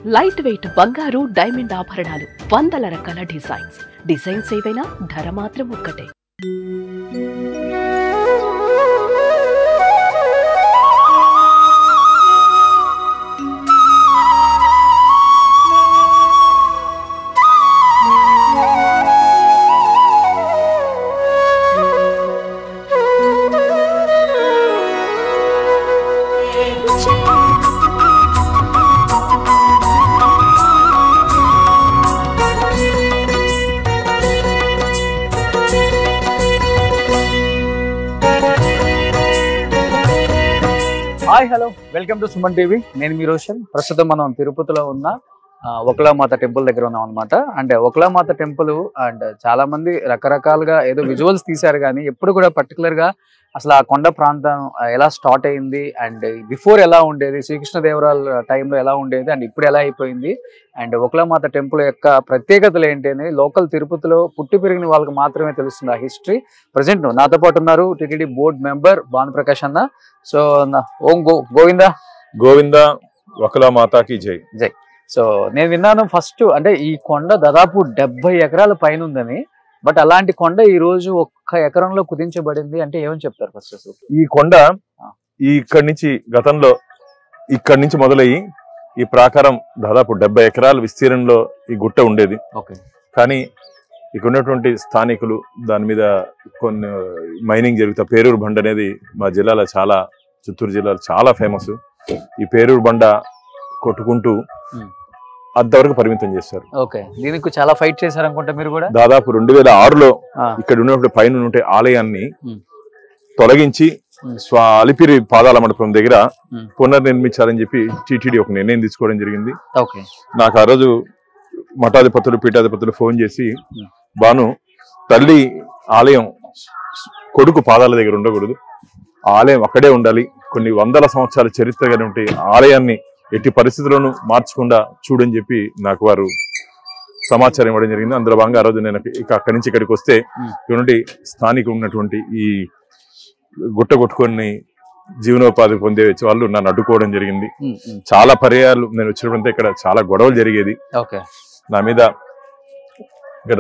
Light weight బంగారు diamond ఆభరణాలు వందల రకాల డిజైన్స్ ఏవైనా ధర మాత్రం ఒక్కటే. Hi hello welcome to Suman TV. నేను మీ రోషన్. ప్రస్తుతం మనం తిరుపతిలో ఉన్న ఒకలామాత టెంపుల్ దగ్గర ఉన్నాం అనమాట. అంటే ఒకలామాత టెంపుల్ అండ్ చాలా మంది రకరకాలుగా ఏదో విజువల్స్ తీశారు, కానీ ఎప్పుడు కూడా పర్టికులర్ గా అసలు ఆ కొండ ప్రాంతం ఎలా స్టార్ట్ అయింది అండ్ బిఫోర్ ఎలా ఉండేది, శ్రీకృష్ణదేవరాయల టైంలో ఎలా ఉండేది అండ్ ఇప్పుడు ఎలా అయిపోయింది, అండ్ ఒకలామాత టెంపుల్ యొక్క ప్రత్యేకతలు ఏంటి అని లోకల్ తిరుపతిలో పుట్టి పెరిగిన వాళ్ళకి మాత్రమే తెలుస్తుంది ఆ హిస్టరీ. ప్రజెంట్ నాతో పాటు ఉన్నారు టిటిడి బోర్డ్ మెంబర్ భానుప్రకాష్ అన్న. సో ఓం గోవింద గోవింద ఒకలామాతకి జై జై. సో నేను విన్నాను ఫస్ట్, అంటే ఈ కొండ దాదాపు 70 ఎకరాల పైన ఉందని, బట్ అలాంటి కొండ ఈ రోజు 1 ఎకరంలో కుదించబడింది అంటే ఏమని చెప్తారు ఫస్ట్? అసలు ఈ కొండ ఇక్కడి నుంచి గతంలో ఇక్కడి నుంచి మొదలయ్యి ఈ ప్రాకారం దాదాపు 70 ఎకరాల విస్తీర్ణంలో ఈ గుట్ట ఉండేది. కానీ ఇక్కడ ఉన్నటువంటి స్థానికులు దాని మీద కొన్ని మైనింగ్ జరుగుతా పేరూరు బండ అనేది మా జిల్లాలో చిత్తూరు జిల్లాలో చాలా ఫేమస్. ఈ పేరూరు బండ కొట్టుకుంటూ అంతవరకు పరిమితం చేశారు. దీనికి చాలా ఫైట్ చేశారు అనుకుంటా మీరు కూడా. దాదాపు 2006లో ఇక్కడ ఉన్నప్పుడు పైన ఉంటే ఆలయాన్ని తొలగించి అలిపిరి పాదాల మండపం దగ్గర పునర్నిర్మించాలని చెప్పి టీటీడీ ఒక నిర్ణయం తీసుకోవడం జరిగింది. నాకు ఆ రోజు మఠాధిపతులు పీఠాధిపతులు ఫోన్ చేసి, బాను తల్లి ఆలయం కొడుకు పాదాల దగ్గర ఉండకూడదు, ఆలయం అక్కడే ఉండాలి, కొన్ని వందల సంవత్సరాల చరిత్ర కలిగిన ఆలయాన్ని ఎట్టి పరిస్థితుల్లోనూ మార్చకుండా చూడని చెప్పి నాకు వారు సమాచారం ఇవ్వడం జరిగింది. అందులో భాగంగా ఆ రోజు నేను అక్కడి నుంచి ఇక్కడికి వస్తే ఇటువంటి స్థానిక ఉన్నటువంటి ఈ గుట్ట కొట్టుకొని జీవనోపాధి పొందే వాళ్ళు నన్ను అడ్డుకోవడం జరిగింది. చాలా పర్యాలు నేను వచ్చినప్పుడంతా ఇక్కడ చాలా గొడవలు జరిగేది. నా మీద ఇక్కడ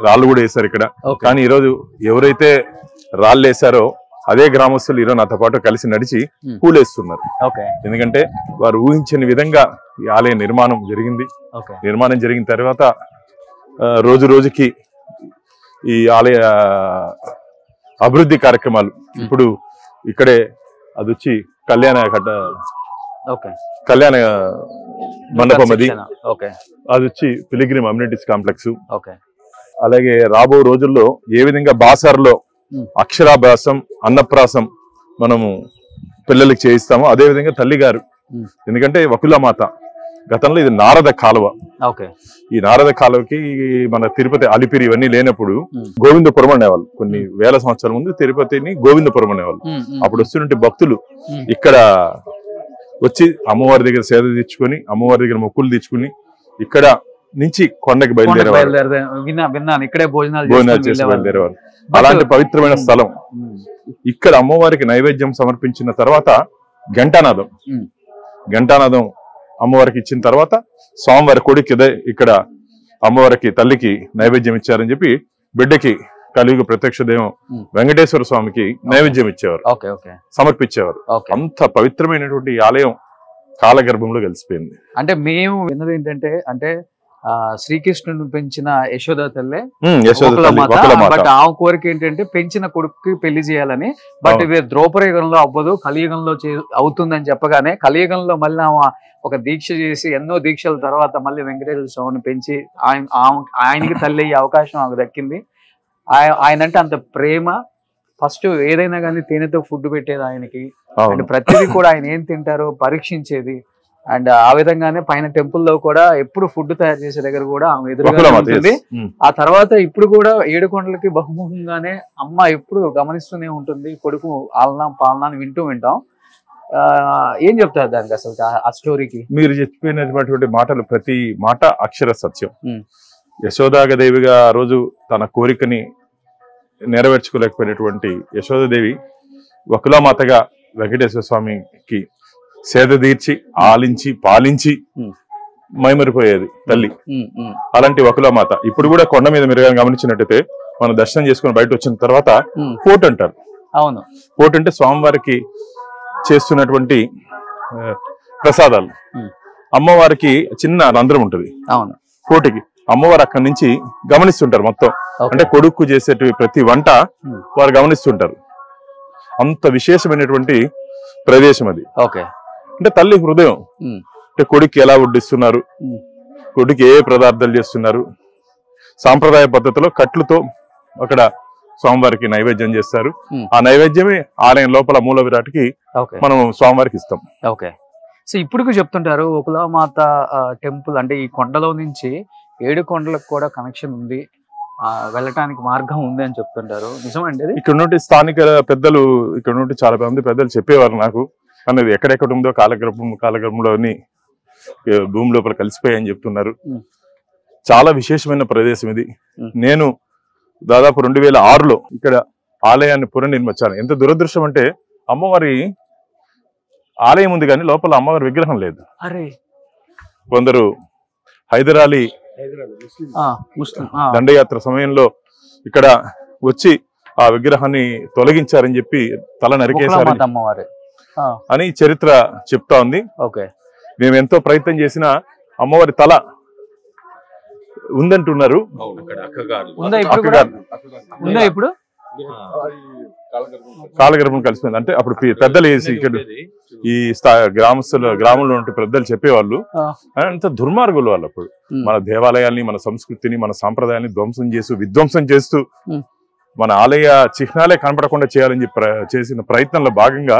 రాళ్ళు కూడా వేశారు ఇక్కడ. కానీ ఈరోజు ఎవరైతే రాళ్ళు వేశారో అదే గ్రామస్తులు ఈరోజు నాతో పాటు కలిసి నడిచి పూలేస్తున్నారు. ఎందుకంటే వారు ఊహించని విధంగా ఈ ఆలయ నిర్మాణం జరిగింది. నిర్మాణం జరిగిన తర్వాత రోజు రోజుకి ఈ ఆలయ అభివృద్ధి కార్యక్రమాలు ఇప్పుడు ఇక్కడే అది వచ్చి కళ్యాణ మండపం, అది వచ్చి పిలిగ్రిమ్ అమ్యూనిటీస్ కాంప్లెక్స్. అలాగే రాబో రోజుల్లో ఏ విధంగా బాసార్లో అక్షరాభ్యాసం అన్నప్రాసం మనము పిల్లలకి చేయిస్తాము, అదే విధంగా తల్లిగారు, ఎందుకంటే వకులామాత గతంలో ఇది నారద కాలువ. ఈ నారద కాలువకి మన తిరుపతి అలిపిరి ఇవన్నీ లేనప్పుడు గోవిందపురం అనేవాళ్ళు. కొన్ని వేల సంవత్సరాల ముందు తిరుపతిని గోవిందపురం అనేవాళ్ళు. అప్పుడు వస్తున్నట్టు భక్తులు ఇక్కడ వచ్చి అమ్మవారి దగ్గర సేద తీర్చుకొని, అమ్మవారి దగ్గర మొక్కులు తీర్చుకుని ఇక్కడ నుంచి కొండకి బయలుదేరేవారు, భోజనాలు చేసి బయలుదేరేవారు. అలాంటి పవిత్రమైన స్థలం. ఇక్కడ అమ్మవారికి నైవేద్యం సమర్పించిన తర్వాత ఘంటానాదం అమ్మవారికి ఇచ్చిన తర్వాత స్వామివారి కొడుకు ఇక్కడ అమ్మవారికి తల్లికి నైవేద్యం ఇచ్చారని చెప్పి బిడ్డకి కలియుగ ప్రత్యక్ష దైవం వెంకటేశ్వర స్వామికి నైవేద్యం ఇచ్చేవారు, సమర్పించేవారు. అంత పవిత్రమైనటువంటి ఆలయం కాలగర్భంలో కలిసిపోయింది. అంటే మేము విన్నది ఏంటంటే, అంటే శ్రీకృష్ణుని పెంచిన యశోద తల్లే, బట్ ఆ కోరిక ఏంటంటే పెంచిన కొడుకు పెళ్లి చేయాలని. బట్ ఇది ద్రౌపదయుగంలో అవ్వదు, కలియుగంలో అవుతుందని చెప్పగానే కలియుగంలో మళ్ళీ ఒక దీక్ష చేసి ఎన్నో దీక్షల తర్వాత మళ్ళీ వెంకటేశ్వర స్వామిని పెంచి ఆయనకి తల్లి అయ్యే అవకాశం నాకు దక్కింది. ఆయన అంటే అంత ప్రేమ. ఫస్ట్ ఏదైనా కానీ తేనెతో ఫుడ్ పెట్టేది ఆయనకి, అండ్ ప్రతిదీ కూడా ఆయన ఏం తింటారో పరీక్షించేది. అండ్ ఆ విధంగానే పైన టెంపుల్ లో కూడా ఎప్పుడు ఫుడ్ తయారు చేసే దగ్గర కూడా ఆమె ఎదురుగా ఉంటుంది. ఆ తర్వాత ఇప్పుడు కూడా 7 కొండలకి బహుముఖంగానే అమ్మ ఎప్పుడు గమనిస్తూనే ఉంటుంది. కొడుకు ఆలనా పాలనా వింటాం. ఏం చెప్తారు దానికి అసలు ఆ స్టోరీకి? మీరు చెప్పినటువంటి మాటలు ప్రతి మాట అక్షర సత్యం. యశోదాదేవిగా ఆ రోజు తన కోరికని నెరవేర్చుకోలేకపోయినటువంటి యశోదాదేవి వకులామాతగా వెంకటేశ్వర స్వామికి సేద తీర్చి ఆలించి పాలించి మైమరిపోయేది తల్లి. అలాంటి వకులామాత ఇప్పుడు కూడా కొండ మీద మీరు గమనించినట్టయితే మనం దర్శనం చేసుకుని బయట వచ్చిన తర్వాత పోటు అంటారు. అవును, పోటు అంటే స్వామివారికి చేస్తున్నటువంటి ప్రసాదాలు. అమ్మవారికి చిన్న రంధ్రం ఉంటుంది అవును కోటికి, అమ్మవారు అక్కడి నుంచి గమనిస్తుంటారు మొత్తం. అంటే కొడుకు చేసేటి ప్రతి వంట వారు గమనిస్తుంటారు. అంత విశేషమైనటువంటి ప్రదేశం అది. అంటే తల్లి హృదయం, అంటే కొడుకు ఎలా వడ్డిస్తున్నారు, కొడుకు ఏ పదార్థాలు చేస్తున్నారు, సాంప్రదాయ పద్ధతిలో కట్లతో అక్కడ స్వామివారికి నైవేద్యం చేస్తారు. ఆ నైవేద్యమే ఆలయం లోపల మూల విరాట్కి మనం స్వామివారికి ఇస్తాం. సో ఇప్పుడు చెప్తుంటారు వకులామాత టెంపుల్ అంటే ఈ కొండలో నుంచి 7 కొండలకు కూడా కనెక్షన్ ఉంది, వెళ్ళటానికి మార్గం ఉంది అని చెప్తుంటారు. నిజమండి అది? ఇక్కడ నుండి స్థానిక పెద్దలు, ఇక్కడ నుండి చాలా మంది పెద్దలు చెప్పేవారు నాకు. అనేది ఎక్కడెక్కడ ఉందో కాలగర్భంలోని భూమి లోపల కలిసిపోయాయని చెప్తున్నారు. చాలా విశేషమైన ప్రదేశం ఇది. నేను దాదాపు 2006లో ఇక్కడ ఆలయాన్ని పునర్నిర్మించాను. ఎంత దురదృష్టం అంటే అమ్మవారి ఆలయం ఉంది కానీ లోపల అమ్మవారి విగ్రహం లేదు. కొందరు హైదరాలీ దండయాత్ర సమయంలో ఇక్కడ వచ్చి ఆ విగ్రహాన్ని తొలగించారని చెప్పి తల నరికేశారు అని చరిత్ర చెప్తా ఉంది. మేము ఎంతో ప్రయత్నం చేసినా అమ్మవారి తల ఉందంటున్నారు. ఇప్పుడు కాలగర్భం కలిసిపోయింది అంటే అప్పుడు పెద్దలు వేసి ఇక్కడ ఈ గ్రామంలో ఉంటే పెద్దలు చెప్పేవాళ్ళు. అంత దుర్మార్గులు వాళ్ళు. అప్పుడు మన దేవాలయాల్ని, మన సంస్కృతిని, మన సాంప్రదాయాన్ని విధ్వంసం చేస్తూ మన ఆలయ చిహ్నాలే కనపడకుండా చేయాలని చెప్పి చేసిన ప్రయత్నంలో భాగంగా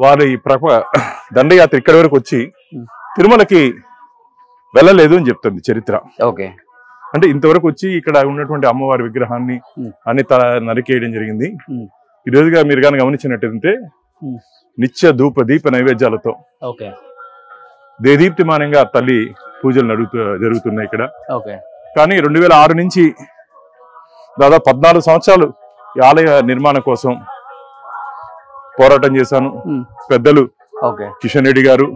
వారి దండయాత్ర ఇక్కడి వరకు వచ్చి తిరుమలకి వెళ్ళలేదు అని చెప్తుంది చరిత్ర. అంటే ఇంతవరకు వచ్చి ఇక్కడ ఉన్నటువంటి అమ్మవారి విగ్రహాన్ని అన్ని నరికేయడం జరిగింది. ఈ రోజుగా మీరు కానీ గమనించినట్టయితే నిత్య ధూప దీప నైవేద్యాలతో దేదీప్తిమానంగా తల్లి పూజలు జరుగుతున్నాయి ఇక్కడ. కానీ 2006 నుంచి దాదాపు 14 సంవత్సరాలు ఈ ఆలయ నిర్మాణం కోసం పోరాటం చేశాను. పెద్దలు కిషన్ రెడ్డి గారు,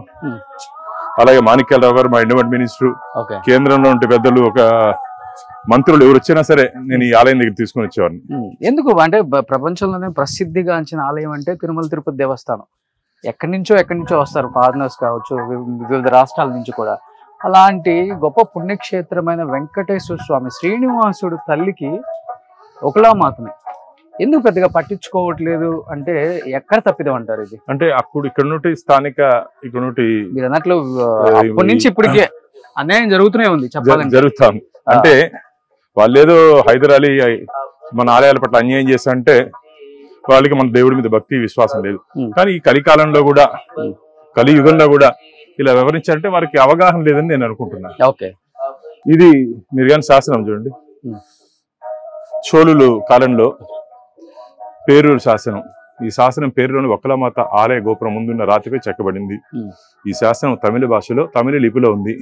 అలాగే మాణిక్యాలరావు గారు, మా ఎండోమెంట్ మినిస్టర్, కేంద్రంలో ఉంటే పెద్దలు, ఒక మంత్రులు ఎవరు వచ్చినా సరే నేను ఈ ఆలయం దగ్గర తీసుకుని వచ్చేవాడిని. ఎందుకు అంటే ప్రపంచంలోనే ప్రసిద్ధిగాంచిన ఆలయం అంటే తిరుమల తిరుపతి దేవస్థానం. ఎక్కడి నుంచో వస్తారు, ఫారినర్స్ కావచ్చు, వివిధ రాష్ట్రాల నుంచి కూడా. అలాంటి గొప్ప పుణ్యక్షేత్రమైన వెంకటేశ్వర స్వామి శ్రీనివాసుడు తల్లికి వకులామాతని ఎందుకు పెద్దగా పట్టించుకోవట్లేదు అంటే ఎక్కడ తప్పిదం అంటారు ఇది? అంటే అప్పుడు ఇక్కడ నుండి స్థానిక ఇక్కడ నుండి మీరు అన్నట్లు అప్పటి నుంచి ఇప్పటికే అన్యాయం జరుగుతూనే ఉంది చెప్పాలంటే. జరుగుతాం అంటే వాళ్ళేదో హైదరాలీ మన ఆలయాల పట్ల అన్యాయం చేస్తా అంటే వాళ్ళకి మన దేవుడి మీద భక్తి విశ్వాసం లేదు. కానీ ఈ కలికాలంలో కూడా, కలియుగంలో కూడా ఇలా వివరించాలంటే వారికి అవగాహన లేదని నేను అనుకుంటున్నాను. ఇది మీరు కానీ శాసనం చూడండి, చోళులు కాలంలో పేరూరు శాసనం. ఈ శాసనం పేరులోని వకులామాత ఆలయ గోపురం ముందున్న రాతిపై చెక్కబడింది. ఈ శాసనం తమిళ భాషలో, తమిళ లిపిలో ఉంది.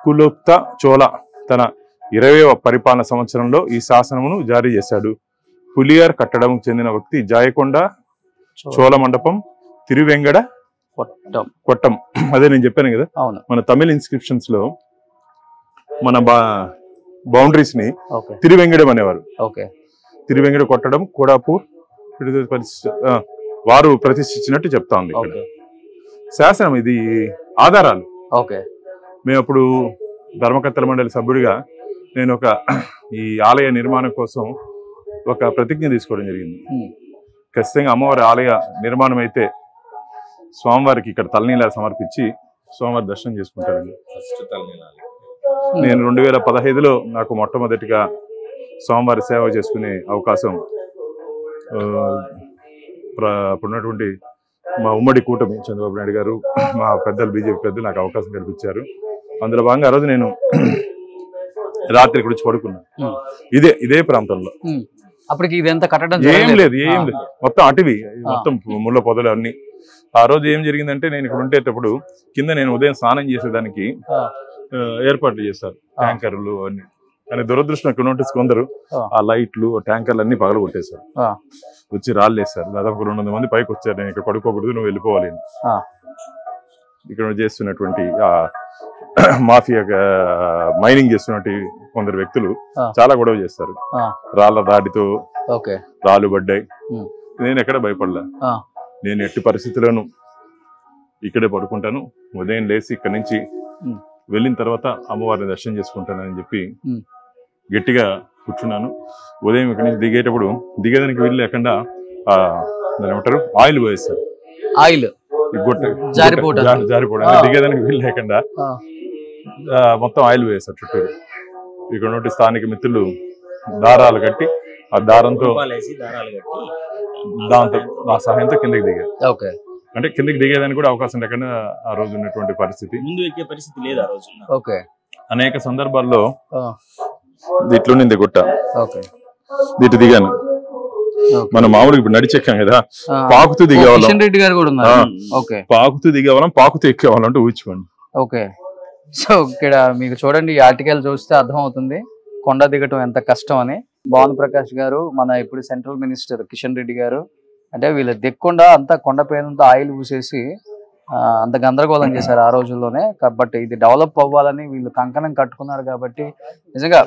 కులోప్త చోళ తన 20వ పరిపాలన సంవత్సరంలో ఈ శాసనమును జారీ చేశాడు. పులియార్ కట్టడం చెందిన వ్యక్తి జాయకొండ చోళ మండపం తిరువెంగడ కొట్టం. అదే నేను చెప్పాను కదా, మన తమిళ ఇన్స్క్రిప్షన్స్ లో మన బౌండరీస్ ని తిరువెంగడం అనేవారు. తిరువెంగడ కొట్టడం కోడాపూర్ వారు ప్రతిష్ఠించినట్టు చెప్తా ఉంది ఇక్కడ శాసనం. ఇది ఆధారాలు. మేము అప్పుడు ధర్మకర్తల మండలి సభ్యుడిగా నేను ఈ ఆలయ నిర్మాణం కోసం ఒక ప్రతిజ్ఞ తీసుకోవడం జరిగింది. ఖచ్చితంగా అమ్మవారి ఆలయ నిర్మాణం అయితే స్వామివారికి ఇక్కడ తలనీలాలు సమర్పించి స్వామివారి దర్శనం చేసుకుంటారండి. నేను 2015లో నాకు మొట్టమొదటిగా స్వామివారి సేవ చేసుకునే అవకాశం అప్పుడున్నటువంటి మా ఉమ్మడి కూటమి చంద్రబాబు నాయుడు గారు, మా పెద్దలు బీజేపీ పెద్దలు నాకు అవకాశం కల్పించారు. అందులో భాగంగా ఆ రోజు నేను రాత్రి ఇక్కడ వచ్చి పడుకున్నాను ఇదే ప్రాంతంలో. అప్పటికి ఇదంతా కట్టడం ఏం లేదు, మొత్తం అటవీ, మొత్తం ముళ్ళ పొదలు అన్ని. ఆ రోజు ఏం జరిగిందంటే నేను ఇక్కడ ఉండేటప్పుడు కింద నేను ఉదయం స్నానం చేసేదానికి ఏర్పాట్లు చేశారు, ట్యాంకర్లు అన్ని. కానీ దురదృష్టం ఇక్కడ నోటీస్ కొందరు ఆ లైట్లు ట్యాంకర్లు అన్ని పగలు కొట్టేశారు, వచ్చి రాళ్ళు వేస్తారు. దాదాపు 200 మంది పైకి వచ్చారు. నేను ఇక్కడ పడుకోకూడదు, నువ్వు వెళ్ళిపోవాలి. ఇక్కడ చేస్తున్నటువంటి మాఫియా మైనింగ్ చేస్తున్నట్టు కొందరు వ్యక్తులు చాలా గొడవ చేస్తారు. రాళ్ళ దాడితో రాళ్ళు పడ్డాయి. నేను ఎక్కడ భయపడలే. నేను ఎట్టి పరిస్థితుల్లోనూ ఇక్కడే పడుకుంటాను. ఉదయం లేచి ఇక్కడి నుంచి వెళ్ళిన తర్వాత అమ్మవారిని దర్శనం చేసుకుంటానని చెప్పి గట్టిగా కూర్చున్నాను. ఉదయం ఇక్కడి నుంచి దిగేదానికి వీలు లేకుండా ఏమంటారు ఆయిల్ పోయేస్తారు. ఆయిల్ జారిపోవడం దిగేదానికి వీలు లేకుండా మొత్తం ఆయిల్ వేస్తారు చుట్టూరు. ఇక్కడ నుండి స్థానిక మిత్రులు దారాలు కట్టి ఆ దారంతో ఆ సహాయంతో కిందకి దిగారు. అంటే కిందకి దిగేదానికి కూడా అవకాశం లేకుండా ఆ రోజు ఉన్నటువంటి పరిస్థితి. అనేక సందర్భాల్లో ఇట్లుండింది గుట్ట, ఇటు దిగాను. మనం మామూలుగా ఇప్పుడు నడిచెక్కాం కదా, పాకుతూ దిగేవాళ్ళం. పాకుతూ దిగేవాళ్ళం, పాకుతూ ఎక్కేవాళ్ళం అంటే ఊహించుకోండి. ఓకే, సో ఇక్కడ మీకు చూడండి, ఈ ఆర్టికల్ చూస్తే అర్థం అవుతుంది కొండ దిగటం ఎంత కష్టం అని. భాను ప్రకాష్ గారు, మన ఇప్పుడు సెంట్రల్ మినిస్టర్ కిషన్ రెడ్డి గారు, అంటే వీళ్ళు దిక్కుండా అంతా కొండపైనంతా ఆయిల్ పూసేసి అంత గందరగోళం చేశారు ఆ రోజుల్లోనే. కాబట్టి ఇది డెవలప్ అవ్వాలని వీళ్ళు కంకణం కట్టుకున్నారు. కాబట్టి నిజంగా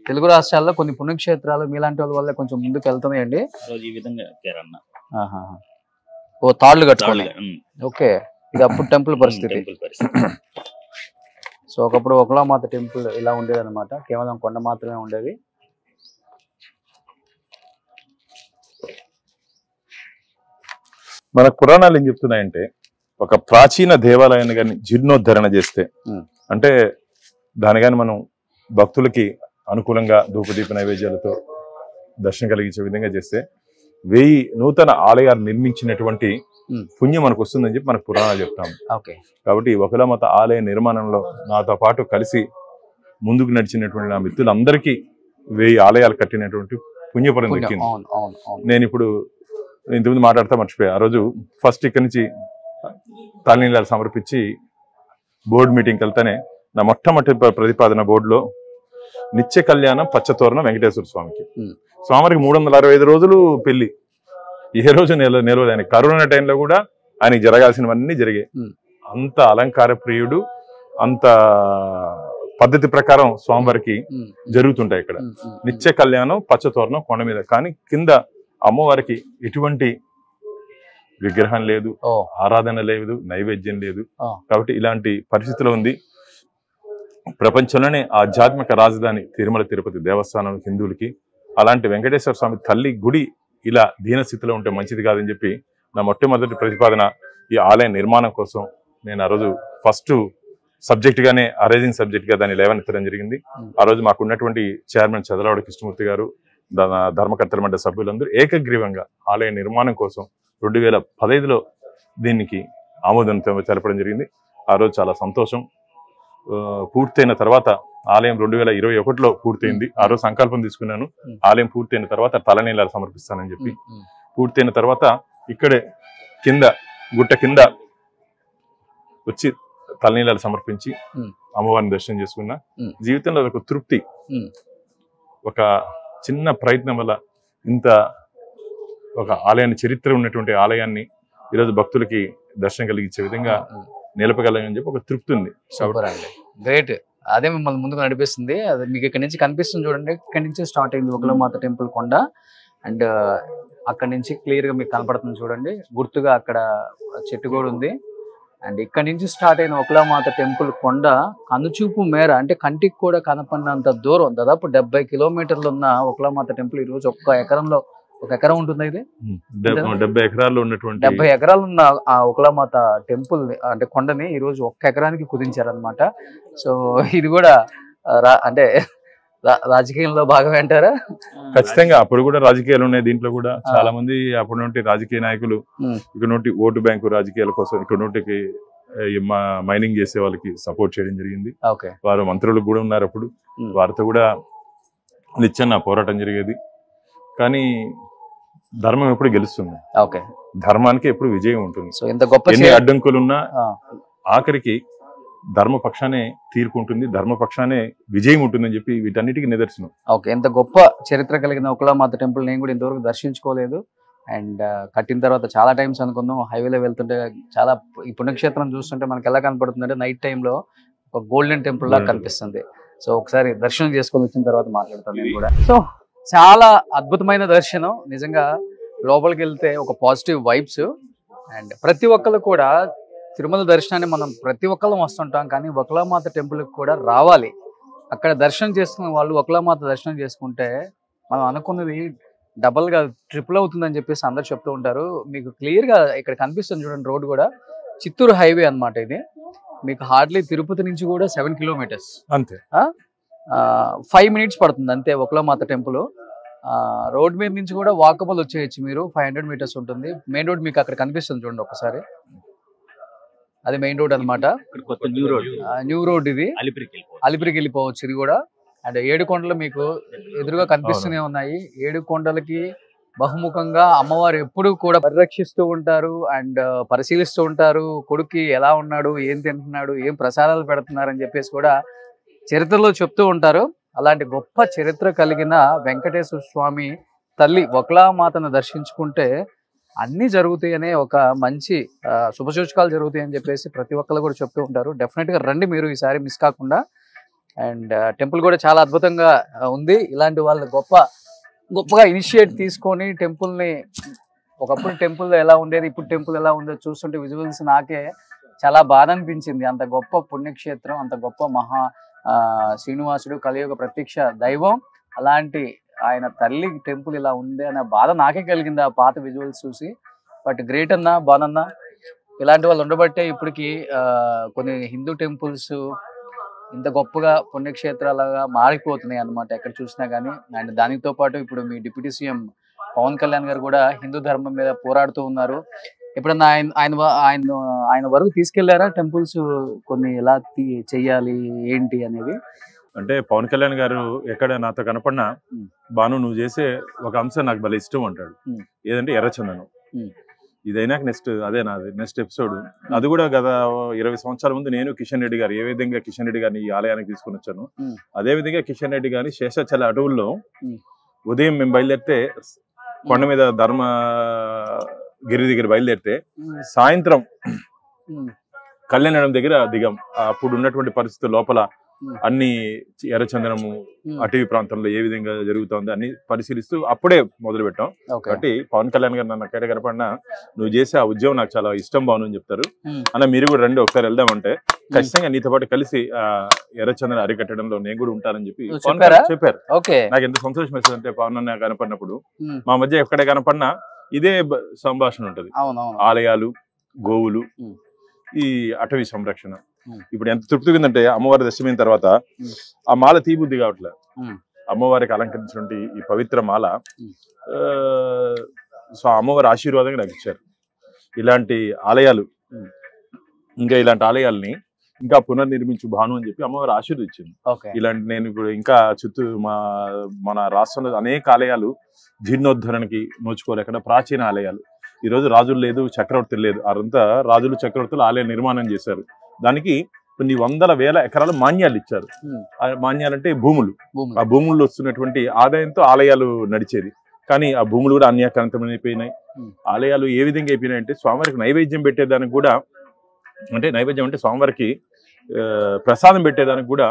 తెలుగు రాష్ట్రాల్లో కొన్ని పుణ్యక్షేత్రాలు మీలాంటి వాళ్ళ వల్ల కొంచెం ముందుకు వెళ్తున్నాయండి. ఓ తాళ్లు కట్టుకోండి. ఓకే, ఇది అప్పుడు టెంపుల్ పరిస్థితి. సో ఒకప్పుడు ఒకలామాత టెంపుల్ ఇలా ఉండేది అనమాట, కేవలం కొండ మాత్రమే ఉండేది. మన పురాణాలు ఏం చెప్తున్నాయంటే, ఒక ప్రాచీన దేవాలయాన్ని కానీ జీర్ణోద్ధరణ చేస్తే, అంటే దాని కానీ మనం భక్తులకి అనుకూలంగా ధూపదీప నైవేద్యాలతో దర్శనం కలిగించే విధంగా చేస్తే 1000 నూతన ఆలయాలు నిర్మించినటువంటి పుణ్యం మనకు వస్తుందని చెప్పి మనకు పురాణాలు చెప్తాము. కాబట్టి ఒకలామాత ఆలయ నిర్మాణంలో నాతో పాటు కలిసి ముందుకు నడిచినటువంటి నా మిత్రులందరికీ 1000 ఆలయాలు కట్టినటువంటి పుణ్యపురం దక్కింది. నేను ఇప్పుడు ఇంతకుముందు మాట్లాడుతూ మర్చిపోయా. ఆ రోజు ఫస్ట్ ఇక్కడి నుంచి తలనీలాలు సమర్పించి బోర్డు మీటింగ్కి వెళ్తానే నా మొట్టమొదటి ప్రతిపాదన బోర్డులో నిత్య కళ్యాణం పచ్చతోరణ వెంకటేశ్వర స్వామికి. స్వామికి 365 రోజులు పెళ్లి, ఏ రోజు నిలవదు. ఆయన కరోనా టైంలో కూడా ఆయనకి జరగాల్సినవన్నీ జరిగాయి. అంత అలంకార ప్రియుడు, అంత పద్ధతి ప్రకారం స్వామివారికి జరుగుతుంటాయి. ఇక్కడ నిత్య కళ్యాణం పచ్చతోరణం కొండ మీద, కానీ కింద అమ్మవారికి ఎటువంటి విగ్రహం లేదు, ఆరాధన లేదు, నైవేద్యం లేదు. కాబట్టి ఇలాంటి పరిస్థితిలో ఉంది. ప్రపంచంలోనే ఆధ్యాత్మిక రాజధాని తిరుమల తిరుపతి దేవస్థానం హిందువులకి, అలాంటి వెంకటేశ్వర స్వామి తల్లి గుడి ఇలా దీనస్థితిలో ఉంటే మంచిది కాదని చెప్పి నా మొట్టమొదటి ప్రతిపాదన ఈ ఆలయ నిర్మాణం కోసం నేను ఆ రోజు ఫస్ట్ సబ్జెక్ట్ గానే అరేంజింగ్ సబ్జెక్ట్ గా దాన్ని లేవనెత్తడం జరిగింది. ఆ రోజు మాకు ఉన్నటువంటి చైర్మన్ చదలవాడ కృష్ణమూర్తి గారు, ధర్మకర్తల మండలి సభ్యులందరూ ఏకగ్రీవంగా ఆలయ నిర్మాణం కోసం 2015లో దీనికి ఆమోదం తెలపడం జరిగింది. ఆ రోజు చాలా సంతోషం. పూర్తయిన తర్వాత ఆలయం 2021లో పూర్తయింది. ఆ రోజు సంకల్పం తీసుకున్నాను, ఆలయం పూర్తయిన తర్వాత తలనీలాలు సమర్పిస్తానని చెప్పి. పూర్తయిన తర్వాత ఇక్కడే కింద గుట్ట కింద వచ్చి తలనీలాలు సమర్పించి అమ్మవారిని దర్శనం చేసుకున్నా. జీవితంలో ఒక తృప్తి, ఒక చిన్న ప్రయత్నం వల్ల ఇంత ఒక ఆలయాన్ని, చరిత్ర ఉన్నటువంటి ఆలయాన్ని ఈరోజు భక్తులకి దర్శనం కలిగించే విధంగా నిలపగలని చెప్పి ఒక తృప్తి ఉంది. గ్రేట్. అదే మిమ్మల్ని ముందుకు నడిపిస్తుంది. అది మీకు ఇక్కడ నుంచి కనిపిస్తుంది చూడండి. ఇక్కడ నుంచి స్టార్ట్ అయింది ఒకలామాత టెంపుల్ కొండ, అండ్ అక్కడ నుంచి క్లియర్ గా మీకు కనపడుతుంది చూడండి. గుర్తుగా అక్కడ చెట్టు కూడా ఉంది. అండ్ ఇక్కడ నుంచి స్టార్ట్ అయిన ఒకలామాత టెంపుల్ కొండ కనుచూపు మేర, అంటే కంటికి కూడా కనపడినంత దూరం, దాదాపు 70 కిలోమీటర్లు ఉన్న ఒకలామాత టెంపుల్ ఈ రోజు ఒక్క ఎకరంలో, ఒక ఎకరం ఉంటుంది ఇది, 70 ఎకరాలు ఉన్నటువంటి 70 ఎకరాలు ఉన్న ఆ ఒకలామాత టెంపుల్ అంటే కొండని ఈ రోజు ఒక్క ఎకరానికి కుదించారనమాట. సో ఇది కూడా అంటే రాజకీయంలో భాగమే అంటారా? ఖచ్చితంగా. అప్పుడు కూడా రాజకీయాలు ఉన్నాయి దీంట్లో కూడా. చాలా మంది అప్పటి నుండి రాజకీయ నాయకులు ఇక్కడ నుండి ఓటు బ్యాంకు రాజకీయాల కోసం ఇక్కడ నుండి మైనింగ్ చేసే వాళ్ళకి సపోర్ట్ చేయడం జరిగింది. వారు మంత్రులు కూడా ఉన్నారు అప్పుడు. వారితో కూడా నిత్యం పోరాటం జరిగేది. కానీ ధర్మం ఎప్పుడు గెలుస్తుంది, ధర్మానికి ఎప్పుడు విజయం ఉంటుంది. సో ఎంత గొప్ప ఎన్ని అడ్డంకులున్నా ఆఖరికి ధర్మపక్షానే తీర్పుంటుంది, ధర్మపక్షానే విజయం ఉంటుందని చెప్పి వీటన్నిటికీ నిదర్శనం. ఎంత గొప్ప చరిత్ర కలిగిన ఒకలామాత టెంపుల్ నేను కూడా ఇంతవరకు దర్శించుకోలేదు. అండ్ కట్టిన తర్వాత చాలా టైమ్స్ అనుకుందాం, హైవేలో వెళ్తుంటే చాలా ఈ పుణ్యక్షేత్రం చూస్తుంటే మనకి ఎలా కనపడుతుంది అంటే నైట్ టైంలో ఒక గోల్డెన్ టెంపుల్ లా కనిపిస్తుంది. సో ఒకసారి దర్శనం చేసుకొని వచ్చిన తర్వాత మాట్లాడతాను నేను కూడా. సో చాలా అద్భుతమైన దర్శనం నిజంగా. లోపలికి వెళ్తే ఒక పాజిటివ్ వైబ్స్. అండ్ ప్రతి ఒక్కరు కూడా తిరుమల దర్శనాన్ని మనం ప్రతి ఒక్కళ్ళం వస్తుంటాం, కానీ వకులామాత టెంపుల్కి కూడా రావాలి. అక్కడ దర్శనం చేసుకున్న వాళ్ళు వకులామాత దర్శనం చేసుకుంటే మనం అనుకున్నది డబల్గా ట్రిపుల్ అవుతుందని చెప్పేసి అందరు చెప్తూ ఉంటారు. మీకు క్లియర్గా ఇక్కడ కనిపిస్తుంది చూడండి, రోడ్ కూడా చిత్తూరు హైవే అన్నమాట ఇది. మీకు హార్డ్లీ తిరుపతి నుంచి కూడా 7 కిలోమీటర్స్ అంతే, 5 మినిట్స్ పడుతుంది అంతే వకులామాత టెంపుల్. రోడ్ మీద నుంచి కూడా వాకబుల్ వచ్చేయచ్చు మీరు, 500 మీటర్స్ ఉంటుంది. మెయిన్ రోడ్ మీకు అక్కడ కనిపిస్తుంది చూడండి ఒకసారి, అది మెయిన్ రోడ్ అనమాట. న్యూ రోడ్ ఇది, అలిపిరికి వెళ్ళిపోవచ్చు ఇది కూడా. అండ్ 7 కొండలు మీకు ఎదురుగా కనిపిస్తూనే ఉన్నాయి. 7 కొండలకి బహుముఖంగా అమ్మవారు ఎప్పుడు కూడా పరిరక్షిస్తూ ఉంటారు అండ్ పరిశీలిస్తూ ఉంటారు. కొడుక్కి ఎలా ఉన్నాడు, ఏం తింటున్నాడు, ఏం ప్రసాదాలు పెడుతున్నారు అని చెప్పేసి కూడా చరిత్రలో చెప్తూ ఉంటారు. అలాంటి గొప్ప చరిత్ర కలిగిన వెంకటేశ్వర స్వామి తల్లి వకులామాతను దర్శించుకుంటే అన్ని జరుగుతాయి అనే ఒక మంచి శుభసూచకాలు జరుగుతాయి అని చెప్పేసి ప్రతి ఒక్కరు కూడా చెప్తూ ఉంటారు. డెఫినెట్ గా రండి మీరు ఈసారి మిస్ కాకుండా. అండ్ టెంపుల్ కూడా చాలా అద్భుతంగా ఉంది. ఇలాంటి వాళ్ళు గొప్పగా ఇనిషియేట్ తీసుకొని టెంపుల్ని, ఒకప్పుడు టెంపుల్ ఎలా ఉండేది, ఇప్పుడు టెంపుల్ ఎలా ఉందో చూస్తుంటే విజువల్స్ నాకే చాలా బాధ అనిపించింది. అంత గొప్ప పుణ్యక్షేత్రం, అంత గొప్ప శ్రీనివాసుడు కలియుగ ప్రత్యక్ష దైవం, అలాంటి ఆయన తల్లి టెంపుల్ ఇలా ఉంది అనే బాధ నాకే కలిగింది ఆ పాత విజువల్స్ చూసి. బట్ గ్రేట్ అన్నా, బానన్నా, ఇలాంటి వాళ్ళు ఉండబట్టే ఇప్పటికి కొన్ని హిందూ టెంపుల్స్ ఇంత గొప్పగా పుణ్యక్షేత్రాలుగా మారిపోతున్నాయి అన్నమాట ఎక్కడ చూసినా కానీ. అండ్ దానితో పాటు ఇప్పుడు మీ డిప్యూటీ సీఎం పవన్ కళ్యాణ్ గారు కూడా హిందూ ధర్మం మీద పోరాడుతూ ఉన్నారు. ఎప్పుడన్నా ఆయన వరకు తీసుకెళ్లారా టెంపుల్స్ కొన్ని ఎలా చెయ్యాలి ఏంటి అనేది? అంటే పవన్ కళ్యాణ్ గారు ఎక్కడ నాతో కనపడినా, బాను నువ్వు చేసే ఒక అంశం నాకు భలే ఇష్టం అంటాడు. ఏదంటే ఎర్రచందనం. ఇదైనాక నెక్స్ట్ ఎపిసోడ్ అది కూడా గత 20 సంవత్సరాల ముందు నేను కిషన్ రెడ్డి గారు ఏ విధంగా కిషన్ రెడ్డి గారిని ఈ ఆలయానికి తీసుకుని వచ్చాను, అదే విధంగా కిషన్ రెడ్డి గారిని శేషాచల అడవుల్లో ఉదయం మేము బయలుదేరితే కొండ మీద గిరి దగ్గర బయలుదేరితే సాయంత్రం కళ్యాణం దగ్గర దిగాం. అప్పుడు ఉన్నటువంటి పరిస్థితుల లోపల అన్ని ఎర్రచందనము అటవీ ప్రాంతంలో ఏ విధంగా జరుగుతుంది అన్ని పరిశీలిస్తూ అప్పుడే మొదలు పెట్టాం. కాబట్టి పవన్ కళ్యాణ్ గారు నన్ను ఎక్కడ కనపడినా నువ్వు చేసే ఆ ఉద్యమం నాకు చాలా ఇష్టం బాను అని చెప్తారు. అన్న మీరు కూడా రండి ఒకసారి వెళ్దామంటే ఖచ్చితంగా నీతో పాటు కలిసి ఎర్రచందన అరికట్టడంలో నేను కూడా ఉంటానని చెప్పి చెప్పారు. నాకు ఎంత సంతోషం వేస్తుంది అంటే పవన్ అన్న కనపడినప్పుడు మా మధ్య ఎక్కడ కనపడినా ఇదే సంభాషణ ఉంటది. ఆలయాలు, గోవులు, ఈ అటవీ సంరక్షణ. ఇప్పుడు ఎంత తృప్తిగా ఉందంటే అమ్మవారి దర్శనమైన తర్వాత ఆ మాల తీబుద్ధి కావట్లేదు. అమ్మవారికి అలంకరించినటువంటి ఈ పవిత్ర మాల సో అమ్మవారి ఆశీర్వాదంగా నాకు ఇచ్చారు. ఇలాంటి ఆలయాలు ఇంకా ఇలాంటి ఆలయాల్ని ఇంకా పునర్నిర్మించు భాను అని చెప్పి అమ్మవారు ఆశీర్వదించింది. ఇలాంటి నేను ఇప్పుడు ఇంకా మన రాష్ట్రంలో అనేక ఆలయాలు జీర్ణోద్ధరణకి నోచుకోలేకుండా ప్రాచీన ఆలయాలు. ఈ రోజు రాజులు లేదు, చక్రవర్తులు లేదు, అదంతా రాజులు చక్రవర్తులు ఆలయ నిర్మాణం చేశారు. దానికి కొన్ని వందల వేల ఎకరాలు మాన్యాలు ఇచ్చారు. మాన్యాలంటే భూములు. ఆ భూముల్లో వస్తున్నటువంటి ఆదాయంతో ఆలయాలు నడిచేది. కానీ ఆ భూములు కూడా అన్యాక్రాంతమైపోయినాయి. ఆలయాలు ఏ విధంగా అయిపోయినాయి అంటే స్వామివారికి నైవేద్యం పెట్టేదానికి కూడా, అంటే నైవేద్యం అంటే స్వామివారికి ప్రసాదం పెట్టేదానికి కూడా,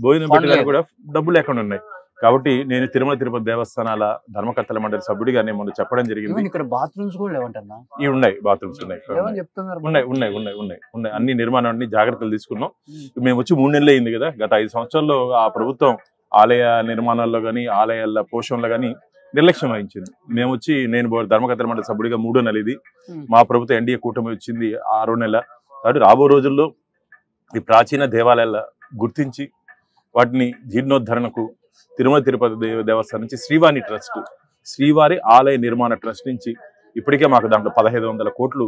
భోజనం పెట్టేదానికి కూడా డబ్బులు లేకుండా ఉన్నాయి. కాబట్టి నేను తిరుమల తిరుపతి దేవస్థానాల ధర్మకర్తల మండలి సభ్యుడిగా నేను మొన్న చెప్పడం జరిగింది. ఇక్కడ బాత్రూమ్స్ కూడా లేవంటన్నా? ఇవి ఉన్నాయి, బాత్రూమ్స్ ఉన్నాయి, అన్ని నిర్మాణాన్ని జాగ్రత్తలు తీసుకున్నాం. మేము వచ్చి 3 నెలలు అయింది కదా. గత 5 సంవత్సరాల్లో ఆ ప్రభుత్వం ఆలయ నిర్మాణాల్లో కానీ ఆలయాల పోషణలో కానీ నిర్లక్ష్యం వహించింది. నేను ధర్మకర్తల మండలి సభ్యుడిగా 3వ నెల ఇది. మా ప్రభుత్వం ఎన్డీఏ కూటమి వచ్చింది 6వ నెల. కాబట్టి రాబో రోజుల్లో ఈ ప్రాచీన దేవాలయాల గుర్తించి వాటిని జీర్ణోద్ధరణకు తిరుమల తిరుపతి దేవస్థానం నుంచి శ్రీవాణి ట్రస్ట్, శ్రీవారి ఆలయ నిర్మాణ ట్రస్ట్ నుంచి ఇప్పటికే మాకు దాంట్లో 1500 కోట్లు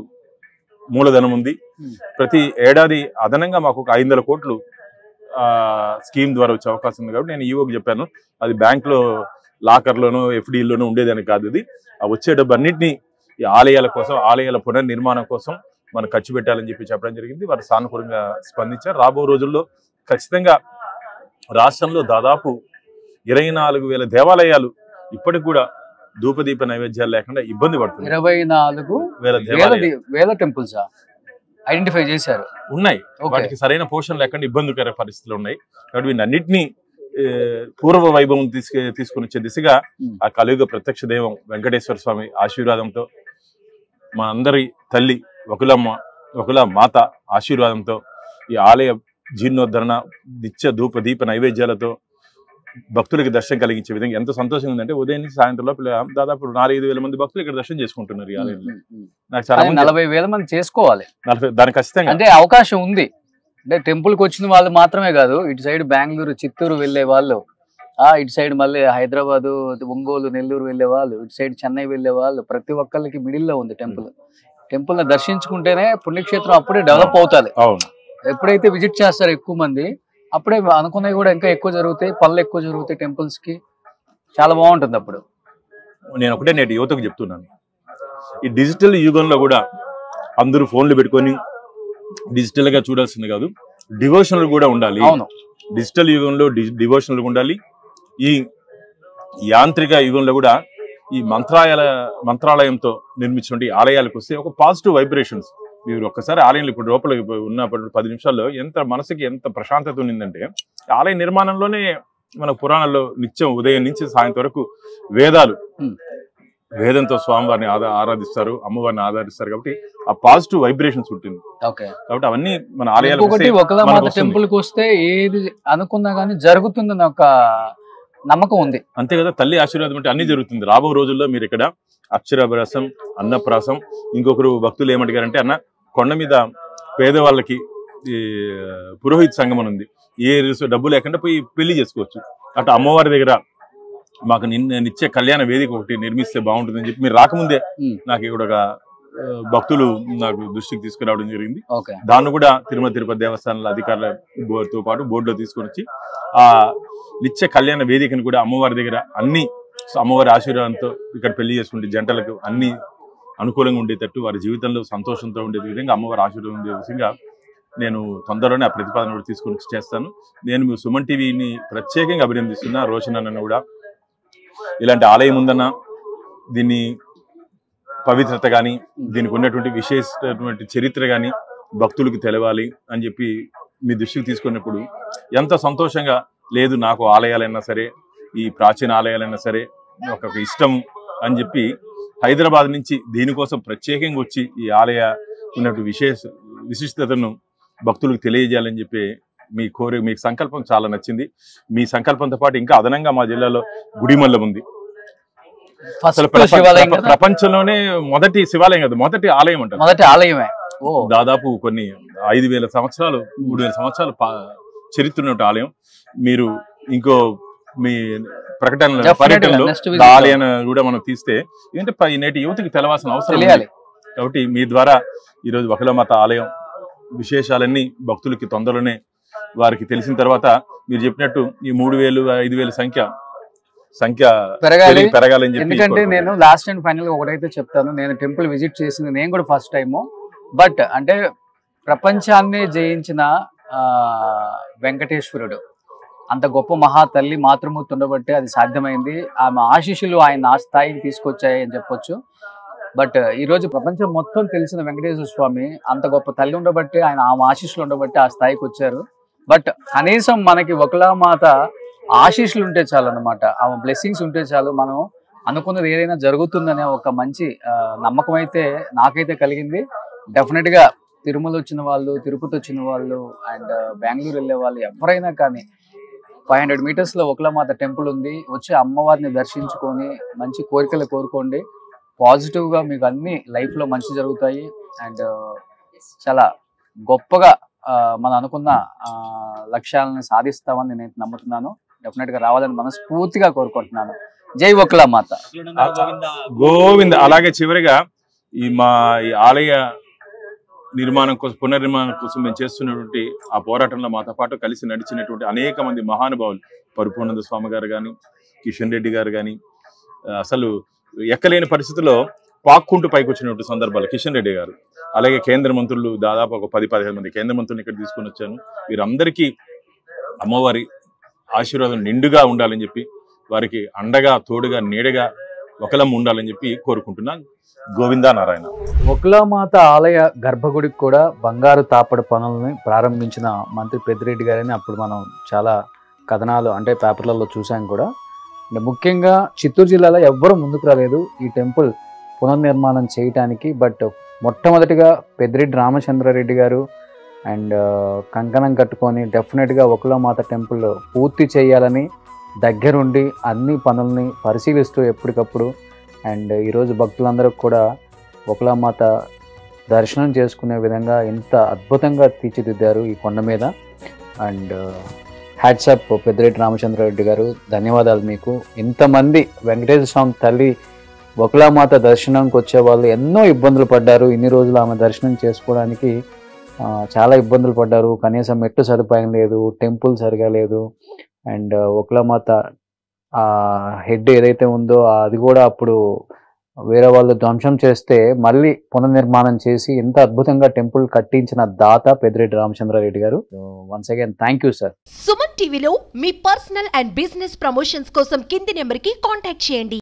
మూలధనం ఉంది. ప్రతి ఏడాది అదనంగా మాకు ఒక 500 కోట్లు స్కీమ్ ద్వారా వచ్చే అవకాశం ఉంది. కాబట్టి నేను ఈవోకి చెప్పాను, అది బ్యాంకులో లాకర్లోనూ ఎఫ్డీలోనూ ఉండేదానికి కాదు. ఇది వచ్చే డబ్బు అన్నింటినీ ఈ ఆలయాల కోసం, ఆలయాల పునర్నిర్మాణం కోసం మనం ఖర్చు పెట్టాలని చెప్పి చెప్పడం జరిగింది. వారు సానుకూలంగా స్పందించారు. రాబో రోజుల్లో ఖచ్చితంగా రాష్ట్రంలో దాదాపు 24,000 దేవాలయాలు ఇప్పటికి కూడా ధూపదీప నైవేద్యాలు లేకుండా ఇబ్బంది పడుతుంది. 24,000 టెంపుల్స్ ఐడెంటిఫై చేశారు ఉన్నాయి. వాటికి సరైన పోషణ లేకుండా ఇబ్బందికర పరిస్థితులు ఉన్నాయి. కాబట్టి వీటన్నిటిని పూర్వ వైభవం తీసుకుని వచ్చే దిశగా ఆ కలియుగ ప్రత్యక్ష దైవం వెంకటేశ్వర స్వామి ఆశీర్వాదంతో, మా అందరి తల్లి వకుల మాత ఆశీర్వాదంతో ఈ ఆలయ జీర్ణోద్ధరణ, నిత్య ధూప దీప నైవేద్యాలతో భక్తులకి దర్శనం కలిగించే విధంగా ఎంత సంతోషంగా ఉందంటే ఉదయం నుంచి సాయంత్రం లోపల దాదాపు 4-5 వేల మంది భక్తులు ఇక్కడ దర్శనం చేసుకుంటున్నారు ఈ ఆలయంలో. నాకు చాలా 40,000 మంది చేసుకోవాలి, దానికి ఖచ్చితంగా అంటే అవకాశం ఉంది. అంటే టెంపుల్ కి వచ్చిన వాళ్ళు మాత్రమే కాదు, ఇటు సైడ్ బెంగళూరు చిత్తూరు వెళ్లే వాళ్ళు, ఇటు సైడ్ మళ్ళీ హైదరాబాదు ఒంగోలు నెల్లూరు వెళ్లే వాళ్ళు, ఇటు సైడ్ చెన్నై వెళ్లే వాళ్ళు, ప్రతి ఒక్కరికి మిడిల్ లో ఉంది టెంపుల్ ని దర్శించుకుంటేనే పుణ్యక్షేత్రం అప్పుడే డెవలప్ అవుతుంది. ఎప్పుడైతే విజిట్ చేస్తారో ఎక్కువ మంది అప్పుడే అనుకున్నవి కూడా ఇంకా ఎక్కువ జరుగుతాయి, పనులు ఎక్కువ జరుగుతాయి టెంపుల్స్ కి, చాలా బాగుంటుంది. అప్పుడు నేను ఒకటే నేటి యువతకు చెప్తున్నాను, ఈ డిజిటల్ యుగంలో కూడా అందరూ ఫోన్లు పెట్టుకొని డిజిటల్ గా చూడాల్సింది కాదు, డివోషనల్ కూడా ఉండాలి. డిజిటల్ యుగంలో డివోషనల్ ఉండాలి. ఈ యాంత్రిక యుగంలో కూడా ఈ మంత్రాలయంతో నిర్మించినటువంటి ఆలయాలకు వస్తే ఒక పాజిటివ్ వైబ్రేషన్స్. మీరు ఒక్కసారి ఆలయంలో ఇప్పుడు లోపల ఉన్నప్పుడు 10 నిమిషాల్లో ఎంత మనసుకి ఎంత ప్రశాంతత ఉండిందంటే, ఆలయ నిర్మాణంలోనే మన పురాణాల్లో నిత్యం ఉదయం నుంచి సాయంత్రం వరకు వేదంతో స్వామివారిని ఆరాధిస్తారు, అమ్మవారిని ఆరాధిస్తారు. కాబట్టి ఆ పాజిటివ్ వైబ్రేషన్స్ ఉంటుంది. కాబట్టి అవన్నీ మన ఆలయాలు టెంపుల్ కి వస్తే ఏది అనుకున్నా గానీ జరుగుతుందని ఒక నమ్మకం ఉంది. అంతే కదా, తల్లి ఆశీర్వాదం అంటే అన్ని జరుగుతుంది. రాబో రోజుల్లో మీరు ఇక్కడ అక్షరాభ్యాసం, అన్నప్రాసం, ఇంకొకరు భక్తులు ఏమంటారంటే, అన్న కొండ మీద పేదవాళ్ళకి ఈ పురోహిత సంఘం అని ఉంది, ఏ డబ్బు లేకుండా పోయి పెళ్లి చేసుకోవచ్చు. అటు అమ్మవారి దగ్గర మాకు నిత్య కళ్యాణ వేదిక ఒకటి నిర్మిస్తే బాగుంటుందని చెప్పి మీరు రాకముందే నాకు ఇక్కడ ఒక భక్తులు నాకు దృష్టికి తీసుకురావడం జరిగింది. దాన్ని కూడా తిరుపతి దేవస్థానాల అధికారులతో పాటు బోర్డులో తీసుకొని వచ్చి ఆ నిత్య కళ్యాణ వేదికను కూడా అమ్మవారి దగ్గర అన్ని అమ్మవారి ఆశీర్వాదంతో ఇక్కడ పెళ్లి చేసుకుంటే జంటలకు అన్ని అనుకూలంగా ఉండేటట్టు, వారి జీవితంలో సంతోషంతో ఉండే విధంగా అమ్మవారి ఆశీర్వాదం ఉండే విధంగా నేను తొందరలోనే ఆ ప్రతిపాదన కూడా తీసుకొని చేస్తాను. నేను సుమన్ టీవీని ప్రత్యేకంగా అభినందిస్తున్నా. రోషన్ అన్న కూడా ఇలాంటి ఆలయం ఉందన్న, దీన్ని పవిత్రత కానీ, దీనికి ఉన్నటువంటి విశేషమైనటువంటి చరిత్ర కానీ భక్తులకు తెలవాలి అని చెప్పి మీ దృష్టికి తీసుకున్నప్పుడు ఎంత సంతోషంగా, లేదు నాకు ఆలయాలైనా సరే, ఈ ప్రాచీన ఆలయాలైనా సరే ఒక ఇష్టం అని చెప్పి హైదరాబాద్ నుంచి దీనికోసం ప్రత్యేకంగా వచ్చి ఈ ఆలయ ఉన్నటువంటి విశిష్టతను భక్తులకు తెలియజేయాలని చెప్పి మీకు సంకల్పం చాలా నచ్చింది. మీ సంకల్పంతో పాటు ఇంకా అదనంగా మా జిల్లాలో గుడిమల్లం ఉంది. అసలు ప్రపంచంలోనే మొదటి శివాలయం కాదు, మొదటి ఆలయం అంటారు. మొదటి ఆలయమే. దాదాపు కొన్ని 5,000 సంవత్సరాలు 3,000 సంవత్సరాలు చరిత్ర ఉన్న ఆలయం. మీరు ఇంకో మీ పర్యటనలో ఆలయాన్ని కూడా మనం తీస్తే, ఏంటంటే నేటి యువతకి తెలవాల్సిన అవసరం లేదు. కాబట్టి మీ ద్వారా ఈరోజు వకులమాత ఆలయం విశేషాలన్నీ భక్తులకి తొందరలోనే వారికి తెలిసిన తర్వాత మీరు చెప్పినట్టు ఈ 3,000-5,000 సంఖ్య పెరగాలని చెప్పి. ఎందుకంటే నేను లాస్ట్ అండ్ ఫైనల్ గా ఒకటైతే చెప్తాను, నేను టెంపుల్ విజిట్ చేసింది నేను కూడా ఫస్ట్ టైము. బట్ అంటే ప్రపంచాన్ని జయించిన వెంకటేశ్వరుడు అంత గొప్ప మహా తల్లి మాతృమూర్తి ఉండబట్టే అది సాధ్యమైంది. ఆమె ఆశీస్సులు ఆయన ఆ స్థాయికి తీసుకొచ్చాయి అని చెప్పొచ్చు. బట్ ఈరోజు ప్రపంచం మొత్తం తెలిసిన వెంకటేశ్వర స్వామి అంత గొప్ప తల్లి ఉండబట్టే, ఆయన ఆమె ఆశీస్సులు ఉండబట్టే ఆ స్థాయికి వచ్చారు. బట్ కనీసం మనకి వకులామాత ఆశీస్సులు ఉంటే చాలు అన్నమాట, ఆమె బ్లెస్సింగ్స్ ఉంటే చాలు, మనం అనుకున్నది ఏదైనా జరుగుతుందనే ఒక మంచి నమ్మకం అయితే నాకైతే కలిగింది. డెఫినెట్ గా తిరుమల వచ్చిన వాళ్ళు, తిరుపతి వచ్చిన వాళ్ళు అండ్ బెంగళూరు వెళ్ళే వాళ్ళు ఎవరైనా కానీ 500 మీటర్స్ లో వకులామాత టెంపుల్ ఉంది, వచ్చి అమ్మవారిని దర్శించుకొని మంచి కోరికలు కోరుకోండి. పాజిటివ్ గా మీకు అన్ని లైఫ్ లో మంచి జరుగుతాయి అండ్ చాలా గొప్పగా మనం అనుకున్న లక్ష్యాలను సాధిస్తామని నేను నమ్ముతున్నాను. డెఫినెట్ గా రావాలని మనస్ఫూర్తిగా కోరుకుంటున్నాను. జై వకులామాత గోవింద. అలాగే చివరిగా ఈ ఆలయ నిర్మాణం కోసం, పునర్నిర్మాణం కోసం మేము చేస్తున్నటువంటి ఆ పోరాటంలో మాతో పాటు కలిసి నడిచినటువంటి అనేక మంది మహానుభావులు, పరిపూర్ణానంద స్వామి గారు కానీ, కిషన్ రెడ్డి గారు కానీ, అసలు ఎక్కలేని పరిస్థితుల్లో పాక్కుంటూ పైకి వచ్చినటువంటి సందర్భాలు కిషన్ రెడ్డి గారు, అలాగే కేంద్ర మంత్రులు దాదాపు ఒక 10-15 మంది కేంద్ర మంత్రులను ఇక్కడ తీసుకొని వచ్చాను. వీరందరికీ అమ్మవారి ఆశీర్వాదం నిండుగా ఉండాలని చెప్పి, వారికి అండగా తోడుగా నీడగా ఒకలమ్మ ఉండాలని చెప్పి కోరుకుంటున్నా. గోవిందా నారాయణ. ఒకలామాత ఆలయ గర్భగుడికి కూడా బంగారు తాపడ పనులని ప్రారంభించిన మంత్రి పెద్దిరెడ్డి గారని అప్పుడు మనం చాలా కథనాలు అంటే పేపర్లలో చూసాం కూడా. ముఖ్యంగా చిత్తూరు జిల్లాలో ఎవ్వరూ ముందుకు రాలేదు ఈ టెంపుల్ పునర్నిర్మాణం చేయటానికి. బట్ మొట్టమొదటిగా పెద్దిరెడ్డి రామచంద్రారెడ్డి గారు అండ్ కంకణం కట్టుకొని డెఫినెట్గా ఒకలామాత టెంపుల్ పూర్తి చేయాలని దగ్గరుండి అన్ని పనుల్ని పరిశీలిస్తూ ఎప్పటికప్పుడు అండ్ ఈరోజు భక్తులందరూ కూడా ఒకలామాత దర్శనం చేసుకునే విధంగా ఎంత అద్భుతంగా తీర్చిదిద్దారు ఈ కొండ మీద. అండ్ హ్యాట్సాప్ పెద్దిరెడ్డి రామచంద్రారెడ్డి గారు, ధన్యవాదాలు మీకు. ఇంతమంది వెంకటేశ్వర స్వామి తల్లి ఒకలామాత దర్శనంకి వచ్చే వాళ్ళు ఎన్నో ఇబ్బందులు పడ్డారు. ఇన్ని రోజులు ఆమె దర్శనం చేసుకోవడానికి చాలా ఇబ్బందులు పడ్డారు. కనీసం మెట్టు సదుపాయం లేదు, టెంపుల్ సరిగా లేదు. అండ్ ఒకలామాత హెడ్ ఏదైతే ఉందో అది కూడా అప్పుడు వేరే వాళ్ళు ధ్వంసం చేస్తే మళ్ళీ పునర్నిర్మాణం చేసి ఎంత అద్భుతంగా టెంపుల్ కట్టించిన దాత పెద్దిరెడ్డి రామచంద్రారెడ్డి గారు. Once again thank you sir. Suman టీవీలో మీ పర్సనల్ అండ్ బిజినెస్ ప్రమోషన్స్ కోసం కింది నెంబర్కి కాంటాక్ట్ చేయండి.